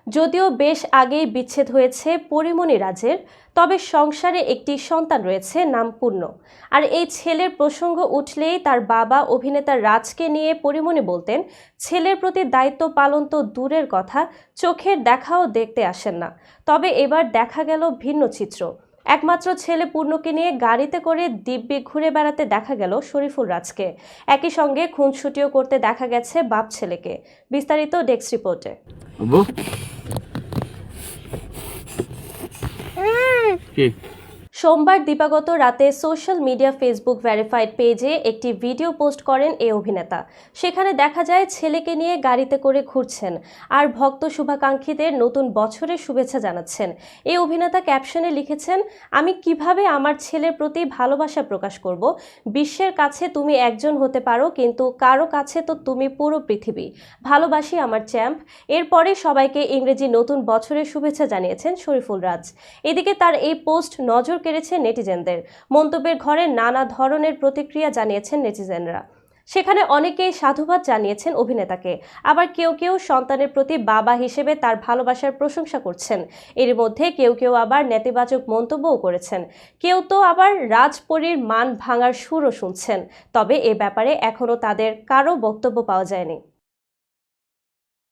যদিও বেশ আগেই বিচ্ছেদ হয়েছে পরীমণি রাজের, তবে সংসারে একটি সন্তান রয়েছে নাম পূর্ণ। আর এই ছেলের প্রসঙ্গ উঠলেই তার বাবা অভিনেতা রাজকে নিয়ে পরীমণি বলতেন, ছেলের প্রতি দায়িত্ব পালন তো দূরের কথা, চোখের দেখাও দেখতে আসেন না। তবে এবার দেখা গেল ভিন্ন চিত্র। একমাত্র ছেলে পূর্ণকে নিয়ে গাড়িতে করে দিব্যি ঘুরে বেড়াতে দেখা গেল শরীফুল রাজকে। একই সঙ্গে খুনসুটিও করতে দেখা গেছে বাপ ছেলেকে। বিস্তারিত ডেস্ক রিপোর্টে। সোমবার দিবাগত রাতে সোশ্যাল মিডিয়া ফেসবুক ভেরিফাইড পেজে একটি ভিডিও পোস্ট করেন এই অভিনেতা। সেখানে দেখা যায় ছেলেকে নিয়ে গাড়িতে করে ঘুরছেন আর ভক্ত শুভাকাঙ্ক্ষীদের নতুন বছরের শুভেচ্ছা জানাচ্ছেন। এই অভিনেতা ক্যাপশনে লিখেছেন, আমি কিভাবে আমার ছেলের প্রতি ভালোবাসা প্রকাশ করব। বিশ্বের কাছে তুমি একজন হতে পারো, কিন্তু কারো কাছে তো তুমি পুরো পৃথিবী। ভালোবাসি আমার চ্যাম্প। এরপরে সবাইকে ইংরেজি নতুন বছরের শুভেচ্ছা জানিয়েছেন শরীফুল রাজ। এদিকে তার এই পোস্ট নজর কেড়েছে নেটিজেনদের। মন্তব্যের ঘরে নানা ধরনের প্রতিক্রিয়া জানিয়েছেন নেটিজেনরা। সেখানে অনেকেই সাধুবাদ জানিয়েছেন অভিনেতাকে, আবার কেউ কেউ সন্তানের প্রতি বাবা হিসেবে তার ভালোবাসার প্রশংসা করছেন। এর মধ্যে কেউ কেউ আবার নেতিবাচক মন্তব্যও করেছেন। কেউ তো আবার রাজপরীর মান ভাঙার সুরও শুনছেন। তবে এ ব্যাপারে এখনও তাদের কারো বক্তব্য পাওয়া যায়নি।